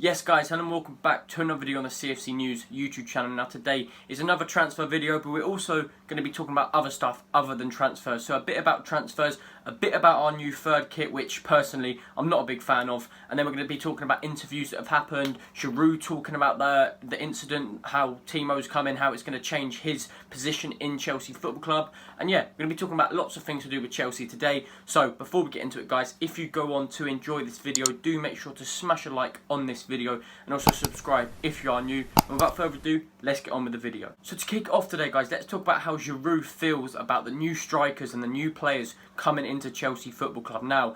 Yes guys, hello and welcome back to another video on the CFC News YouTube channel. Now today is another transfer video, but we're also going to be talking about other stuff other than transfers. So a bit about transfers, a bit about our new third kit, which personally I'm not a big fan of, and then we're going to be talking about interviews that have happened, Giroud talking about the incident, how Timo's come in, how it's going to change his position in Chelsea Football Club, and yeah, we're going to be talking about lots of things to do with Chelsea today. So before we get into it guys, if you go on to enjoy this video, do make sure to smash a like on this video and also subscribe if you are new. And without further ado, let's get on with the video. So to kick off today guys, let's talk about how Giroud feels about the new strikers and the new players coming into Chelsea Football Club. Now,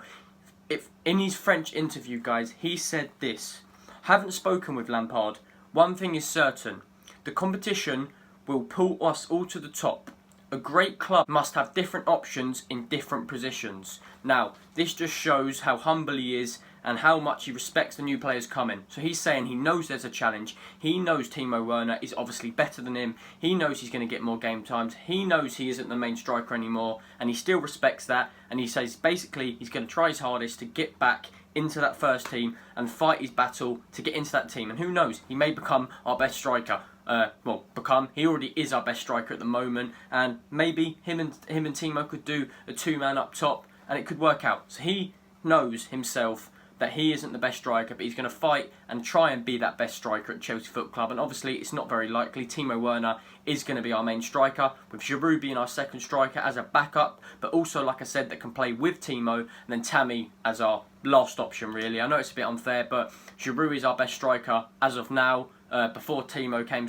if in his French interview guys, he said this: haven't spoken with Lampard. One thing is certain, the competition will pull us all to the top. A great club must have different options in different positions. Now, this just shows how humble he is and how much he respects the new players coming. So he's saying he knows there's a challenge. He knows Timo Werner is obviously better than him. He knows he's going to get more game times. He knows he isn't the main striker anymore, and he still respects that. And he says basically he's going to try his hardest to get back into that first team and fight his battle to get into that team. And who knows, he may become our best striker. He already is our best striker at the moment, and maybe him and Timo could do a two-man up top and it could work out. So he knows himself that he isn't the best striker, but he's going to fight and try and be that best striker at Chelsea Football Club. And obviously it's not very likely. Timo Werner is going to be our main striker, with Giroud being our second striker as a backup, but also, like I said, that can play with Timo, and then Tammy as our last option really. I know it's a bit unfair, but Giroud is our best striker as of now. Before Timo came,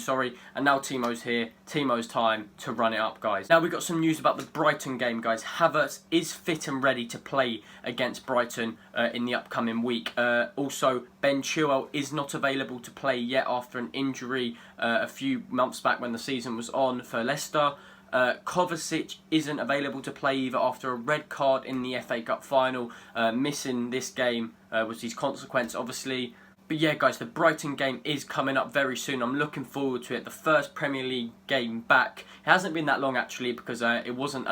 and now Timo's here. Timo's time to run it up, guys. Now we've got some news about the Brighton game, guys. Havertz is fit and ready to play against Brighton in the upcoming week. Also, Ben Chilwell is not available to play yet after an injury a few months back when the season was on for Leicester. Kovacic isn't available to play either after a red card in the FA Cup final. Missing this game was his consequence, obviously. But yeah guys, the Brighton game is coming up very soon. I'm looking forward to it. The first Premier League game back. It hasn't been that long actually, because it wasn't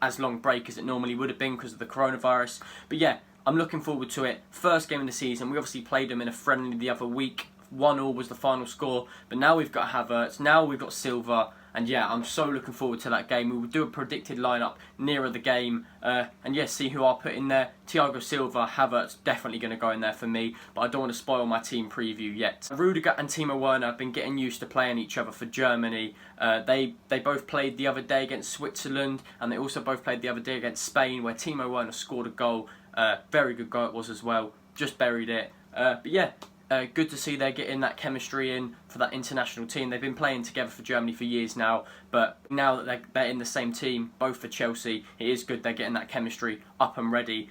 as long break as it normally would have been because of the coronavirus. But yeah, I'm looking forward to it. First game of the season. We obviously played them in a friendly the other week. 1-1 was the final score. But now we've got Havertz. Now we've got Silva. And yeah, I'm so looking forward to that game. We will do a predicted lineup nearer the game. And yeah, see who I'll put in there. Thiago Silva, Havertz, definitely going to go in there for me. But I don't want to spoil my team preview yet. Rudiger and Timo Werner have been getting used to playing each other for Germany. They both played the other day against Switzerland. And they also both played the other day against Spain, where Timo Werner scored a goal. Very good goal it was as well. Just buried it. But yeah. Good to see they're getting that chemistry in for that international team. They've been playing together for Germany for years now, but now that they're in the same team, both for Chelsea, it is good they're getting that chemistry up and ready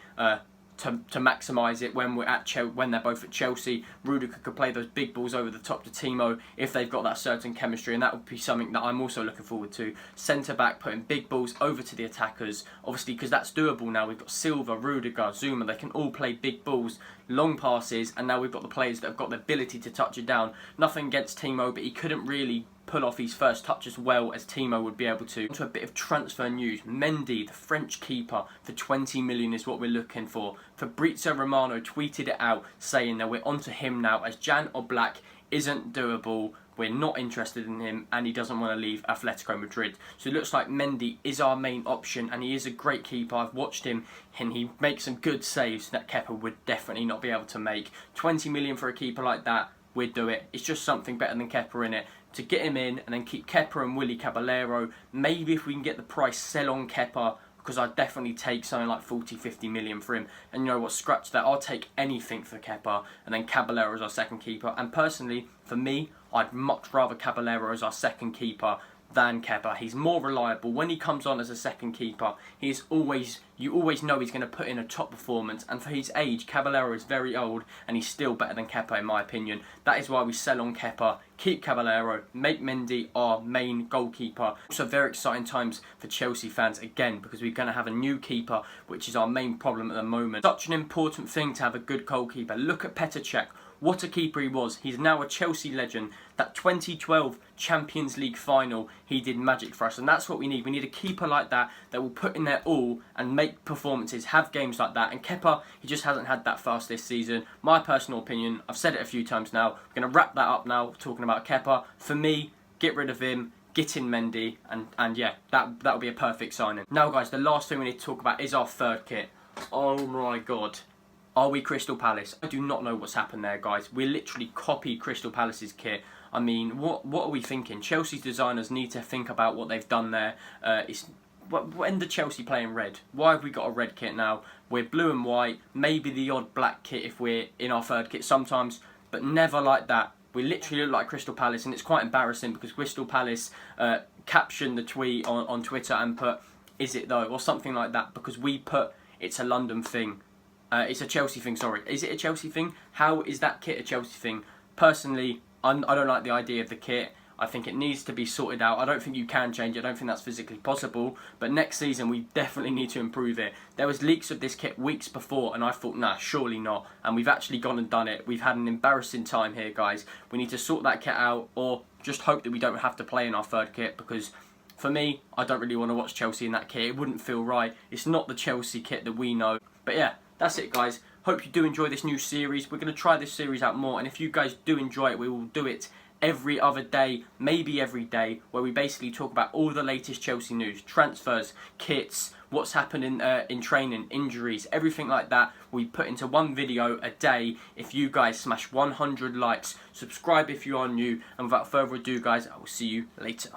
to maximise it when when they're both at Chelsea. Rudiger could play those big balls over the top to Timo if they've got that certain chemistry, and that would be something that I'm also looking forward to. Centre back putting big balls over to the attackers, obviously, because that's doable now. We've got Silva, Rudiger, Zuma. They can all play big balls, long passes, and now we've got the players that have got the ability to touch it down. Nothing against Timo, but he couldn't really pull off his first touch as well as Timo would be able to. To a bit of transfer news. Mendy, the French keeper, for 20 million is what we're looking for. Fabrizio Romano tweeted it out saying that we're onto him now, as Jan Oblak isn't doable. We're not interested in him, and he doesn't want to leave Atletico Madrid. So it looks like Mendy is our main option, and he is a great keeper. I've watched him, and he makes some good saves that Kepa would definitely not be able to make. 20 million for a keeper like that, we'd do it. It's just something better than Kepa in it. To get him in and then keep Kepa and Willy Caballero. Maybe if we can get the price, sell on Kepa, because I'd definitely take something like 40-50 million for him. And you know what, scratch that, I'll take anything for Kepa, and then Caballero as our second keeper. And personally, for me, I'd much rather Caballero as our second keeper than Kepa. He's more reliable. When he comes on as a second keeper, you always know he's going to put in a top performance, and for his age, Caballero is very old and he's still better than Kepa in my opinion. That is why we sell on Kepa, keep Caballero, make Mendy our main goalkeeper. Also very exciting times for Chelsea fans again, because we're going to have a new keeper, which is our main problem at the moment. Such an important thing to have a good goalkeeper. Look at Petr Cech. what a keeper he was. He's now a Chelsea legend. That 2012 Champions League final, he did magic for us, and that's what we need. We need a keeper like that will put in their all and make performances, have games like that. And Kepa, he just hasn't had that fast this season. My personal opinion, I've said it a few times now. We're going to wrap that up now, talking about Kepa. For me, get rid of him. Get in Mendy, and yeah, that would be a perfect signing. Now guys, the last thing we need to talk about is our third kit. Oh my god. Are we Crystal Palace? I do not know what's happened there, guys. We literally copied Crystal Palace's kit. I mean, what are we thinking? Chelsea's designers need to think about what they've done there. When did Chelsea play in red? Why have we got a red kit now? We're blue and white, maybe the odd black kit if we're in our third kit sometimes, but never like that. We literally look like Crystal Palace, and it's quite embarrassing because Crystal Palace captioned the tweet on Twitter and put, "Is it though?" or something like that, because we put, "It's a London thing." It's a Chelsea thing, sorry. Is it a Chelsea thing? How is that kit a Chelsea thing? Personally, I don't like the idea of the kit. I think it needs to be sorted out. I don't think you can change it. I don't think that's physically possible. But next season, we definitely need to improve it. There was leaks of this kit weeks before, and I thought, nah, surely not. And we've actually gone and done it. We've had an embarrassing time here, guys. We need to sort that kit out, or just hope that we don't have to play in our third kit, because for me, I don't really want to watch Chelsea in that kit. It wouldn't feel right. It's not the Chelsea kit that we know. But yeah, that's it, guys. Hope you do enjoy this new series. We're going to try this series out more, and if you guys do enjoy it, we will do it every other day, maybe every day, where we basically talk about all the latest Chelsea news, transfers, kits, what's happened in training, injuries, everything like that. We put into one video a day. If you guys smash 100 likes, subscribe if you are new, and without further ado, guys, I will see you later.